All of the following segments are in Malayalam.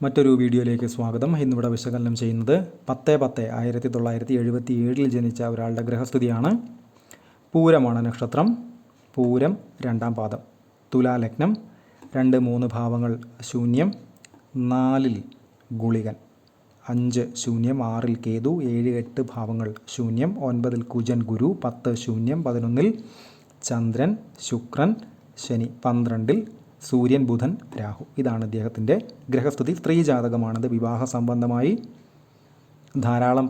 മറ്റൊരു വീഡിയോയിലേക്ക് സ്വാഗതം. ഇന്നിവിടെ വിശകലനം ചെയ്യുന്നത് 10/10/1977 ജനിച്ച ഒരാളുടെ ഗ്രഹസ്ഥിതിയാണ്. പൂരമാണ് നക്ഷത്രം. പൂരം 2-ാം പാദം. തുലാലഗ്നം. 2-3 ഭാവങ്ങൾ ശൂന്യം. 4-ൽ ഗുളികൻ. 5 ശൂന്യം. 6-ൽ കേതു. 7-8 ഭാവങ്ങൾ ശൂന്യം. 9-ൽ കുജൻ ഗുരു. 10 ശൂന്യം. 11-ൽ ചന്ദ്രൻ ശുക്രൻ ശനി. 12-ൽ സൂര്യൻ ബുധൻ രാഹു. ഇതാണ് ഇദ്ദേഹത്തിൻ്റെ ഗ്രഹസ്ഥിതി. സ്ത്രീ ജാതകമാണത്. വിവാഹ സംബന്ധമായി ധാരാളം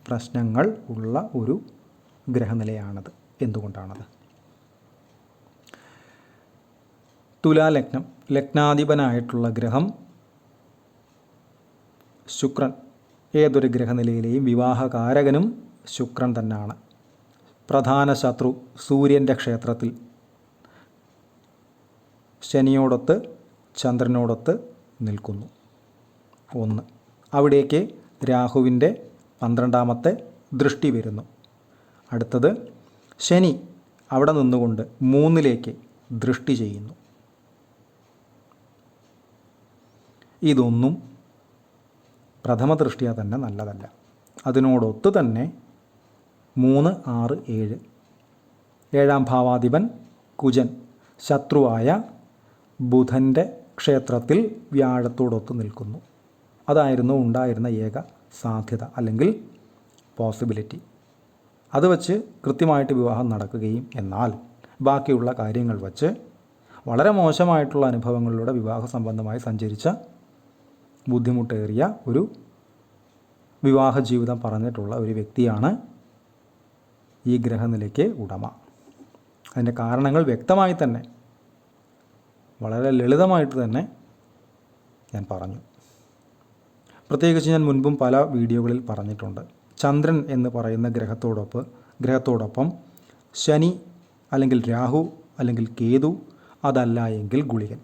പ്രശ്നങ്ങൾ ഉള്ള ഒരു ഗ്രഹനിലയാണത്. എന്തുകൊണ്ടാണത്? തുലാലഗ്നം. ലഗ്നാധിപനായിട്ടുള്ള ഗ്രഹം ശുക്രൻ. ഏതൊരു ഗ്രഹനിലയിലെയും വിവാഹകാരകനും ശുക്രൻ തന്നെയാണ്. പ്രധാന ശത്രു സൂര്യൻ്റെ ക്ഷേത്രത്തിൽ ശനിയോടൊത്ത് ചന്ദ്രനോടൊത്ത് നിൽക്കുന്നു. 1. അവിടേക്ക് രാഹുവിൻ്റെ 12-ാമത്തെ ദൃഷ്ടി വരുന്നു. അടുത്തത് ശനി അവിടെ നിന്നുകൊണ്ട് 3-ലേക്ക് ദൃഷ്ടി ചെയ്യുന്നു. ഇതൊന്നും പ്രഥമ ദൃഷ്ടിയ തന്നെ നല്ലതല്ല. അതിനോടൊത്ത് തന്നെ 3, 6, 7 7-ാം ഭാവാധിപൻ കുജൻ ശത്രുവായ ബുധൻ്റെ ക്ഷേത്രത്തിൽ വ്യാഴത്തോടൊത്ത് നിൽക്കുന്നു. അതായിരുന്നു ഉണ്ടായിരുന്ന ഏക സാധ്യത അല്ലെങ്കിൽ പോസിബിലിറ്റി. അത് വച്ച് കൃത്യമായിട്ട് വിവാഹം നടക്കുകയും എന്നാൽ ബാക്കിയുള്ള കാര്യങ്ങൾ വച്ച് വളരെ മോശമായിട്ടുള്ള അനുഭവങ്ങളിലൂടെ വിവാഹ സംബന്ധമായി സഞ്ചരിച്ച ബുദ്ധിമുട്ടേറിയ ഒരു വിവാഹ ജീവിതം പറഞ്ഞിട്ടുള്ള ഒരു വ്യക്തിയാണ് ഈ ഗ്രഹനിലയ്ക്ക് ഉടമ. അതിൻ്റെ കാരണങ്ങൾ വ്യക്തമായി തന്നെ വളരെ ലളിതമായിട്ട് തന്നെ ഞാൻ പറഞ്ഞു. പ്രത്യേകിച്ച് ഞാൻ മുൻപും പല വീഡിയോകളിൽ പറഞ്ഞിട്ടുണ്ട്. ചന്ദ്രൻ എന്ന് പറയുന്ന ഗ്രഹത്തോടൊപ്പം ശനി അല്ലെങ്കിൽ രാഹു അല്ലെങ്കിൽ കേതു, അതല്ല എങ്കിൽ ഗുളികൻ.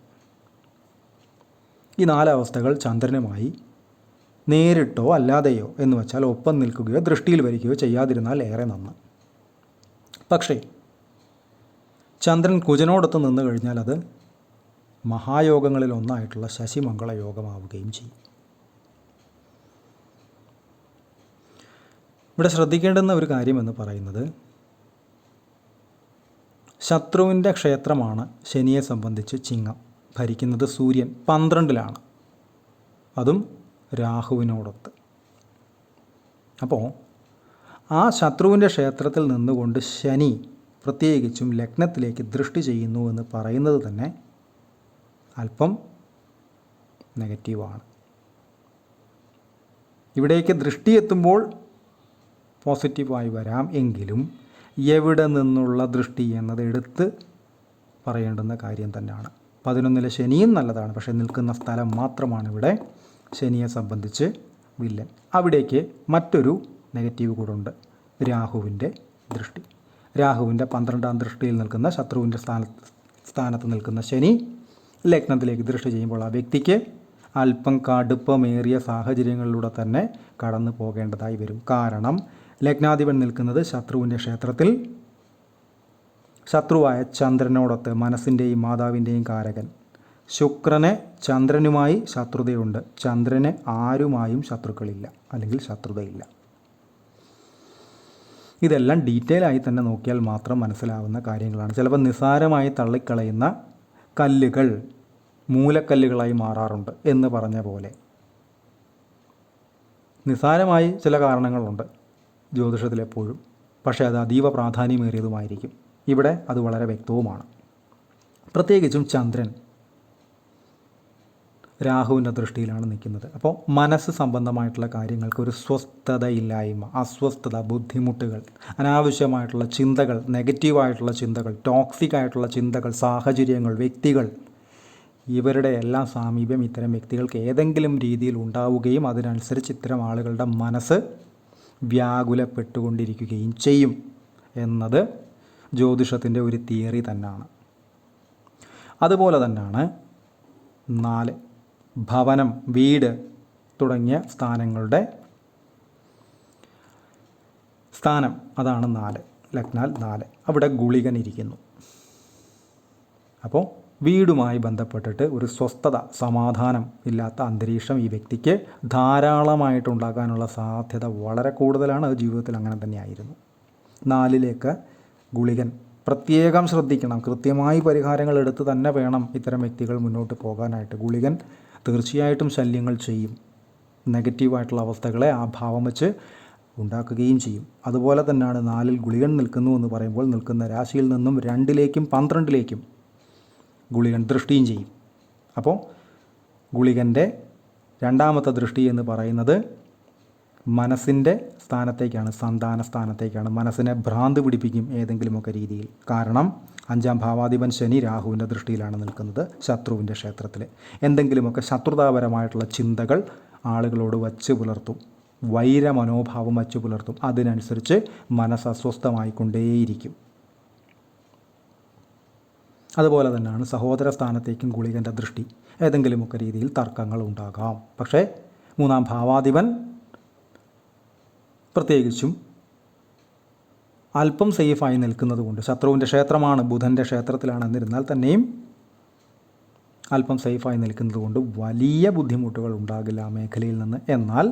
ഈ 4 അവസ്ഥകൾ ചന്ദ്രനുമായി നേരിട്ടോ അല്ലാതെയോ എന്ന് വെച്ചാൽ ഒപ്പം നിൽക്കുകയോ ദൃഷ്ടിയിൽ വരികയോ ചെയ്യാതിരുന്നാൽ ഏറെ നന്ന്. പക്ഷേ ചന്ദ്രൻ കുജനോടൊത്ത് നിന്ന് കഴിഞ്ഞാൽ അത് മഹായോഗങ്ങളിൽ ഒന്നായിട്ടുള്ള ശശിമംഗള യോഗമാവുകയും ചെയ്യും. ഇവിടെ ശ്രദ്ധിക്കേണ്ടുന്ന ഒരു കാര്യമെന്ന് പറയുന്നത് ശത്രുവിൻ്റെ ക്ഷേത്രമാണ് ശനിയെ സംബന്ധിച്ച് ചിങ്ങം. ഭരിക്കുന്നത് സൂര്യൻ 12-ലാണ്, അതും രാഹുവിനോടൊത്ത്. അപ്പോൾ ആ ശത്രുവിൻ്റെ ക്ഷേത്രത്തിൽ നിന്നുകൊണ്ട് ശനി പ്രത്യേകിച്ചും ലഗ്നത്തിലേക്ക് ദൃഷ്ടി ചെയ്യുന്നു എന്ന് പറയുന്നത് തന്നെ അല്പം നെഗറ്റീവാണ്. ഇവിടേക്ക് ദൃഷ്ടി എത്തുമ്പോൾ പോസിറ്റീവായി വരാം എങ്കിലും എവിടെ നിന്നുള്ള ദൃഷ്ടി എന്നത് എടുത്ത് പറയേണ്ടുന്ന കാര്യം തന്നെയാണ്. 11-ലെ ശനിയും നല്ലതാണ്, പക്ഷേ നിൽക്കുന്ന സ്ഥലം മാത്രമാണ് ഇവിടെ ശനിയെ സംബന്ധിച്ച് വില്ലൻ. അവിടേക്ക് മറ്റൊരു നെഗറ്റീവ് കൂടുണ്ട്, രാഹുവിൻ്റെ ദൃഷ്ടി. രാഹുവിൻ്റെ 12-ാം ദൃഷ്ടിയിൽ നിൽക്കുന്ന ശത്രുവിൻ്റെ സ്ഥാനത്ത് നിൽക്കുന്ന ശനി ലഗ്നത്തിലേക്ക് ദൃഷ്ടി ചെയ്യുമ്പോൾ ആ വ്യക്തിക്ക് അല്പം കടുപ്പമേറിയ സാഹചര്യങ്ങളിലൂടെ തന്നെ കടന്നു പോകേണ്ടതായി വരും. കാരണം ലഗ്നാധിപൻ നിൽക്കുന്നത് ശത്രുവിൻ്റെ ക്ഷേത്രത്തിൽ, ശത്രുവായ ചന്ദ്രനോടൊത്ത്, മനസ്സിൻ്റെയും മാതാവിൻ്റെയും കാരകൻ. ശുക്രന് ചന്ദ്രനുമായി ശത്രുതയുണ്ട്, ചന്ദ്രന് ആരുമായും ശത്രുക്കളില്ല അല്ലെങ്കിൽ ശത്രുതയില്ല. ഇതെല്ലാം ഡീറ്റെയിൽ ആയി തന്നെ നോക്കിയാൽ മാത്രം മനസ്സിലാവുന്ന കാര്യങ്ങളാണ്. ചിലപ്പോൾ നിസ്സാരമായി തള്ളിക്കളയുന്ന കല്ലുകൾ മൂലക്കല്ലുകളായി മാറാറുണ്ട് എന്ന് പറഞ്ഞ പോലെ നിസ്സാരമായി ചില കാരണങ്ങളുണ്ട് ജ്യോതിഷത്തിലെപ്പോഴും, പക്ഷേ അത് അതീവ പ്രാധാന്യമേറിയതുമായിരിക്കും. ഇവിടെ അത് വളരെ വ്യക്തവുമാണ്. പ്രത്യേകിച്ചും ചന്ദ്രൻ രാഹുവിൻ്റെ ദൃഷ്ടിയിലാണ് നിൽക്കുന്നത്. അപ്പോൾ മനസ്സ് സംബന്ധമായിട്ടുള്ള കാര്യങ്ങൾക്ക് ഒരു സ്വസ്ഥതയില്ലായ്മ, അസ്വസ്ഥത, ബുദ്ധിമുട്ടുകൾ, അനാവശ്യമായിട്ടുള്ള ചിന്തകൾ, നെഗറ്റീവായിട്ടുള്ള ചിന്തകൾ, ടോക്സിക് ആയിട്ടുള്ള ചിന്തകൾ, സാഹചര്യങ്ങൾ, വ്യക്തികൾ, ഇവരുടെ എല്ലാം സാമീപ്യം ഇത്തരം വ്യക്തികൾക്ക് ഏതെങ്കിലും രീതിയിൽ ഉണ്ടാവുകയും അതിനനുസരിച്ച് ഇത്തരം ആളുകളുടെ മനസ്സ് വ്യാകുലപ്പെട്ടുകൊണ്ടിരിക്കുകയും ചെയ്യും എന്നത് ജ്യോതിഷത്തിൻ്റെ ഒരു തിയറി തന്നെയാണ്. അതുപോലെ തന്നെയാണ് 4 ഭവനം, വീട് തുടങ്ങിയ സ്ഥാനങ്ങളുടെ സ്ഥാനം, അതാണ് 4. ലഗ്നാൽ 4. അവിടെ ഗുളികൻ ഇരിക്കുന്നു. അപ്പോൾ വീടുമായി ബന്ധപ്പെട്ടിട്ട് ഒരു സ്വസ്ഥത, സമാധാനം ഇല്ലാത്ത അന്തരീക്ഷം ഈ വ്യക്തിക്ക് ധാരാളമായിട്ടുണ്ടാകാനുള്ള സാധ്യത വളരെ കൂടുതലാണ്. അത് ജീവിതത്തിൽ അങ്ങനെ തന്നെയായിരുന്നു. 4 ഗുളികൻ പ്രത്യേകം ശ്രദ്ധിക്കണം. കൃത്യമായി പരിഹാരങ്ങൾ എടുത്ത് തന്നെ വേണം ഇത്തരം വ്യക്തികൾ മുന്നോട്ട് പോകാനായിട്ട്. ഗുളികൻ തീർച്ചയായിട്ടും ശല്യങ്ങൾ ചെയ്യും. നെഗറ്റീവായിട്ടുള്ള അവസ്ഥകളെ ആ ഭാവം വെച്ച് ഉണ്ടാക്കുകയും ചെയ്യും. അതുപോലെ തന്നെയാണ് 4 ഗുളികൻ നിൽക്കുന്നു എന്ന് പറയുമ്പോൾ നിൽക്കുന്ന രാശിയിൽ നിന്നും 2ലേക്കും 12ലേക്കും ഗുളികൻ ദൃഷ്ടിയും ചെയ്യും. അപ്പോൾ ഗുളികൻ്റെ രണ്ടാമത്തെ ദൃഷ്ടി എന്ന് പറയുന്നത് മനസ്സിൻ്റെ സ്ഥാനത്തേക്കാണ്, സന്താന സ്ഥാനത്തേക്കാണ്. മനസ്സിനെ ഭ്രാന്ത് പിടിപ്പിക്കും ഏതെങ്കിലുമൊക്കെ രീതിയിൽ. കാരണം 5ാം ഭാവാധിപൻ ശനി രാഹുവിൻ്റെ ദൃഷ്ടിയിലാണ് നിൽക്കുന്നത്, ശത്രുവിൻ്റെ ക്ഷേത്രത്തിൽ. എന്തെങ്കിലുമൊക്കെ ശത്രുതാപരമായിട്ടുള്ള ചിന്തകൾ ആളുകളോട് വച്ച് പുലർത്തും, വൈരമനോഭാവം വച്ച് പുലർത്തും. അതിനനുസരിച്ച് മനസ്സ് അസ്വസ്ഥമായിക്കൊണ്ടേയിരിക്കും. അതുപോലെ തന്നെയാണ് സഹോദര സ്ഥാനത്തേക്കും ഗുളികൻ്റെ ദൃഷ്ടി. ഏതെങ്കിലുമൊക്കെ രീതിയിൽ തർക്കങ്ങൾ ഉണ്ടാകാം. പക്ഷേ 3ാം ഭാവാധിപൻ പ്രത്യേകിച്ചും അല്പം സേഫായി നിൽക്കുന്നത് കൊണ്ട്, ശത്രുവിൻ്റെ ക്ഷേത്രമാണ്, ബുധൻ്റെ ക്ഷേത്രത്തിലാണ് എന്നിരുന്നാൽ തന്നെയും അല്പം സേഫായി നിൽക്കുന്നത് കൊണ്ട് വലിയ ബുദ്ധിമുട്ടുകൾ ഉണ്ടാകില്ല ആ മേഖലയിൽ നിന്ന്. എന്നാൽ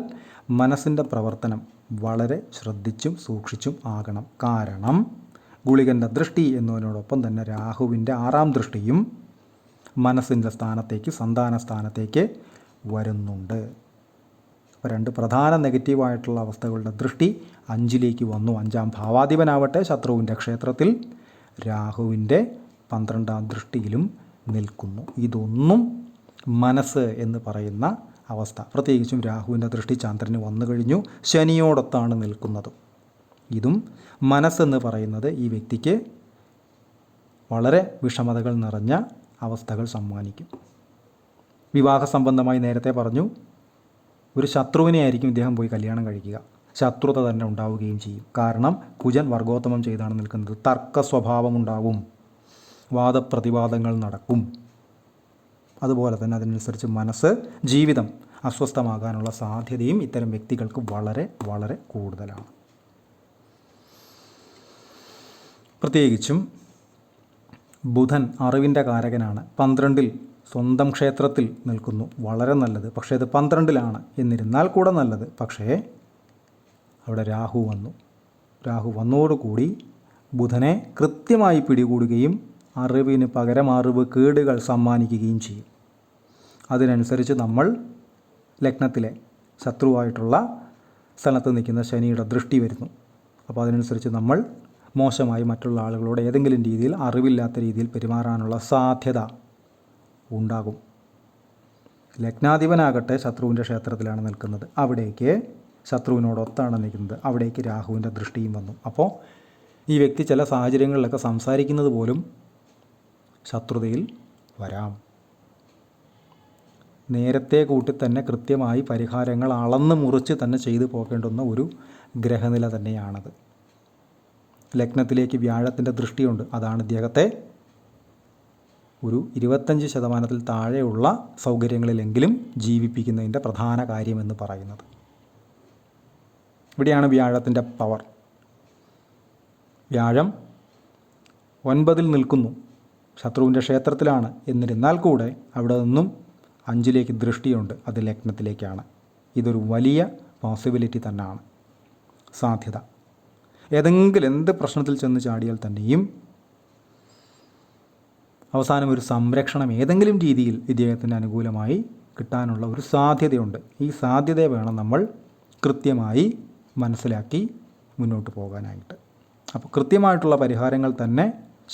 മനസ്സിൻ്റെ പ്രവർത്തനം വളരെ ശ്രദ്ധിച്ചും സൂക്ഷിച്ചും ആകണം. കാരണം ഗുളികൻ്റെ ദൃഷ്ടി എന്നതിനോടൊപ്പം തന്നെ രാഹുവിൻ്റെ 6ാം ദൃഷ്ടിയും മനസ്സിൻ്റെ സ്ഥാനത്തേക്ക്, സന്താന സ്ഥാനത്തേക്ക് വരുന്നുണ്ട്. 2 പ്രധാന നെഗറ്റീവായിട്ടുള്ള അവസ്ഥകളുടെ ദൃഷ്ടി 5ലേക്ക് വന്നു. 5ാം ഭാവാധിപനാവട്ടെ ശത്രുവിൻ്റെ ക്ഷേത്രത്തിൽ, രാഹുവിൻ്റെ 12ാം ദൃഷ്ടിയിലും നിൽക്കുന്നു. ഇതൊന്നും മനസ്സ് എന്ന് പറയുന്ന അവസ്ഥ. പ്രത്യേകിച്ചും രാഹുവിൻ്റെ ദൃഷ്ടി ചന്ദ്രന് വന്നു കഴിഞ്ഞു, ശനിയോടൊത്താണ് നിൽക്കുന്നത്. ഇതും മനസ്സെന്ന് പറയുന്നത് ഈ വ്യക്തിക്ക് വളരെ വിഷമതകൾ നിറഞ്ഞ അവസ്ഥകൾ സമ്മാനിക്കും. വിവാഹ സംബന്ധമായി നേരത്തെ പറഞ്ഞു, ഒരു ശത്രുവിനെ ആയിരിക്കും ഇദ്ദേഹം പോയി കല്യാണം കഴിക്കുക. ശത്രുത തന്നെ ഉണ്ടാവുകയും ചെയ്യും. കാരണം കുജൻ വർഗോത്തമം ചെയ്താണ് നിൽക്കുന്നത്. തർക്ക സ്വഭാവമുണ്ടാവും, വാദപ്രതിവാദങ്ങൾ നടക്കും. അതുപോലെ തന്നെ അതിനനുസരിച്ച് മനസ്സ്, ജീവിതം അസ്വസ്ഥമാകാനുള്ള സാധ്യതയും ഇത്തരം വ്യക്തികൾക്ക് വളരെ വളരെ കൂടുതലാണ്. പ്രത്യേകിച്ചും ബുധൻ അറിവിൻ്റെ കാരകനാണ്. 12ൽ സ്വന്തം ക്ഷേത്രത്തിൽ നിൽക്കുന്നു, വളരെ നല്ലത്. പക്ഷേ ഇത് 12ലാണ് എന്നിരുന്നാൽ കൂടെ നല്ലത്. പക്ഷേ അവിടെ രാഹു വന്നു. രാഹു വന്നതോടുകൂടി ബുധനെ കൃത്യമായി പിടികൂടുകയും അറിവിന് പകരം അറിവ് കേടുകൾ സമ്മാനിക്കുകയും ചെയ്യും. അതിനനുസരിച്ച് നമ്മൾ ലഗ്നത്തിലെ ശത്രുവായിട്ടുള്ള സ്ഥലത്ത് നിൽക്കുന്ന ശനിയുടെ ദൃഷ്ടി വരുന്നു. അപ്പോൾ അതിനനുസരിച്ച് നമ്മൾ മോശമായി മറ്റുള്ള ആളുകളോട് ഏതെങ്കിലും രീതിയിൽ, അറിവില്ലാത്ത രീതിയിൽ പെരുമാറാനുള്ള സാധ്യത ഉണ്ടാകും. ലഗ്നാധിപനാകട്ടെ ശത്രുവിൻ്റെ ക്ഷേത്രത്തിലാണ് നിൽക്കുന്നത്. അവിടേക്ക് ശത്രുവിനോടൊത്താണ് നിൽക്കുന്നത്. അവിടേക്ക് രാഹുവിൻ്റെ ദൃഷ്ടിയും വന്നു. അപ്പോൾ ഈ വ്യക്തി ചില സാഹചര്യങ്ങളിലൊക്കെ സംസാരിക്കുന്നത് പോലും ശത്രുതയിൽ വരാം. നേരത്തെ കൂട്ടി തന്നെ കൃത്യമായി പരിഹാരങ്ങൾ അളന്ന് മുറിച്ച് തന്നെ ചെയ്തു പോകേണ്ടുന്ന ഒരു ഗ്രഹനില തന്നെയാണത്. ലഗ്നത്തിലേക്ക് വ്യാഴത്തിൻ്റെ ദൃഷ്ടിയുണ്ട്. അതാണ് ഇദ്ദേഹത്തെ ഒരു 25% താഴെയുള്ള സൗകര്യങ്ങളിലെങ്കിലും ജീവിപ്പിക്കുന്നതിൻ്റെ പ്രധാന കാര്യമെന്ന് പറയുന്നത്. ഇവിടെയാണ് വ്യാഴത്തിൻ്റെ പവർ. വ്യാഴം 9ൽ നിൽക്കുന്നു, ശത്രുവിൻ്റെ ക്ഷേത്രത്തിലാണ്. എന്നിരുന്നാൽ കൂടെ അവിടെ നിന്നും 5ലേക്ക് ദൃഷ്ടിയുണ്ട്. അത് ലഗ്നത്തിലേക്കാണ്. ഇതൊരു വലിയ പോസിബിലിറ്റി തന്നെയാണ്, സാധ്യത. ഏതെങ്കിലും എന്ത് പ്രശ്നത്തിൽ ചെന്ന് ചാടിയാൽ തന്നെയും അവസാനം ഒരു സംരക്ഷണം ഏതെങ്കിലും രീതിയിൽ ഇദ്ദേഹത്തിന് അനുകൂലമായി കിട്ടാനുള്ള ഒരു സാധ്യതയുണ്ട്. ഈ സാധ്യതയെ വേണം നമ്മൾ കൃത്യമായി മനസ്സിലാക്കി മുന്നോട്ട് പോകാനായിട്ട്. അപ്പോൾ കൃത്യമായിട്ടുള്ള പരിഹാരങ്ങൾ തന്നെ,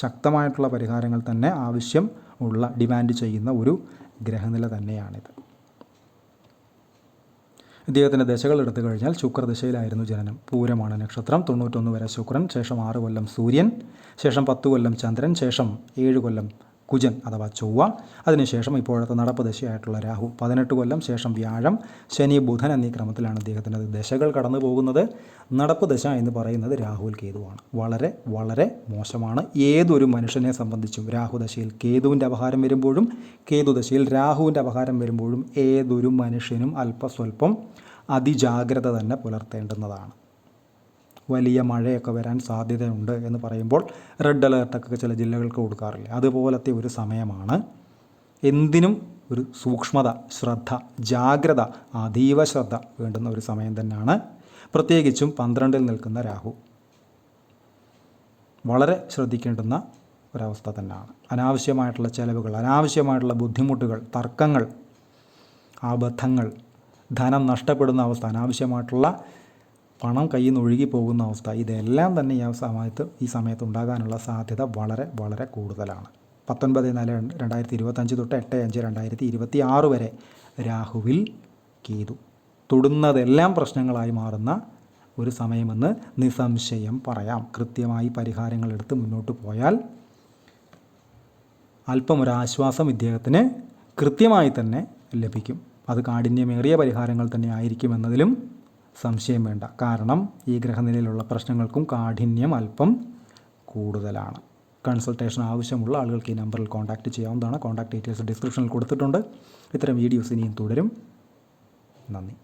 ശക്തമായിട്ടുള്ള പരിഹാരങ്ങൾ തന്നെ ആവശ്യം ഉള്ള, ഡിമാൻഡ് ചെയ്യുന്ന ഒരു ഗ്രഹനില തന്നെയാണിത്. ഇദ്ദേഹത്തിൻ്റെ ദശകൾ എടുത്തു കഴിഞ്ഞാൽ ശുക്രദശയിലായിരുന്നു ജനനം. പൂരമാണ് നക്ഷത്രം. 91 വരെ ശുക്രൻ, ശേഷം 6 കൊല്ലം സൂര്യൻ, ശേഷം 10 കൊല്ലം ചന്ദ്രൻ, ശേഷം 7 കൊല്ലം കുജൻ അഥവാ ചൊവ്വ, അതിനുശേഷം ഇപ്പോഴത്തെ നടപ്പ് ദശയായിട്ടുള്ള രാഹു, 18 കൊല്ലം, ശേഷം വ്യാഴം, ശനി, ബുധൻ എന്നീ ക്രമത്തിലാണ് ഇദ്ദേഹത്തിൻ്റെ ദശകൾ കടന്നു പോകുന്നത്. നടപ്പ് ദശ എന്ന് പറയുന്നത് രാഹുവിൽ കേതുവാണ്. വളരെ വളരെ മോശമാണ്. ഏതൊരു മനുഷ്യനെ സംബന്ധിച്ചും രാഹുദശയിൽ കേതുവിൻ്റെ അപഹാരം വരുമ്പോഴും കേതുദശയിൽ രാഹുവിൻ്റെ അപഹാരം വരുമ്പോഴും ഏതൊരു മനുഷ്യനും അല്പസ്വല്പം അതിജാഗ്രത തന്നെ പുലർത്തേണ്ടുന്നതാണ്. വലിയ മഴയൊക്കെ വരാൻ സാധ്യതയുണ്ട് എന്ന് പറയുമ്പോൾ റെഡ് അലേർട്ടൊക്കെ ചില ജില്ലകൾക്ക് കൊടുക്കാറില്ല. അതുപോലത്തെ ഒരു സമയമാണ്. എന്തിനും ഒരു സൂക്ഷ്മത, ശ്രദ്ധ, ജാഗ്രത, അതീവ ശ്രദ്ധ വേണ്ടുന്ന ഒരു സമയം തന്നെയാണ്. പ്രത്യേകിച്ചും 12-ൽ നിൽക്കുന്ന രാഹു വളരെ ശ്രദ്ധിക്കേണ്ടുന്ന ഒരവസ്ഥ തന്നെയാണ്. അനാവശ്യമായിട്ടുള്ള ചിലവുകൾ, അനാവശ്യമായിട്ടുള്ള ബുദ്ധിമുട്ടുകൾ, തർക്കങ്ങൾ, അബദ്ധങ്ങൾ, ധനം നഷ്ടപ്പെടുന്ന അവസ്ഥ, അനാവശ്യമായിട്ടുള്ള പണം കയ്യിൽ നിന്ന് ഒഴുകി പോകുന്ന അവസ്ഥ, ഇതെല്ലാം തന്നെ ഈ സമയത്ത് ഉണ്ടാകാനുള്ള സാധ്യത വളരെ വളരെ കൂടുതലാണ്. 19/4/2025 തൊട്ട് 8/5/2026 വരെ രാഹുവിൽ കേതു. തൊടുന്നതെല്ലാം പ്രശ്നങ്ങളായി മാറുന്ന ഒരു സമയമെന്ന് നിസ്സംശയം പറയാം. കൃത്യമായി പരിഹാരങ്ങളെടുത്ത് മുന്നോട്ട് പോയാൽ അല്പം ഒരു ആശ്വാസം ഇദ്ദേഹത്തിന് കൃത്യമായി തന്നെ ലഭിക്കും. അത് കാഠിന്യമേറിയ പരിഹാരങ്ങൾ തന്നെ ആയിരിക്കുമെന്നതിലും സംശയം വേണ്ട. കാരണം ഈ ഗ്രഹനിലയിലുള്ള പ്രശ്നങ്ങൾക്കും കാഠിന്യം അല്പം കൂടുതലാണ്. കൺസൾട്ടേഷൻ ആവശ്യമുള്ള ആളുകൾക്ക് ഈ നമ്പറിൽ കോൺടാക്റ്റ് ചെയ്യാവുന്നതാണ്. കോൺടാക്ട് ഡീറ്റെയിൽസ് ഡിസ്ക്രിപ്ഷനിൽ കൊടുത്തിട്ടുണ്ട്. ഇത്തരം വീഡിയോസ് ഇനിയും തുടരും. നന്ദി.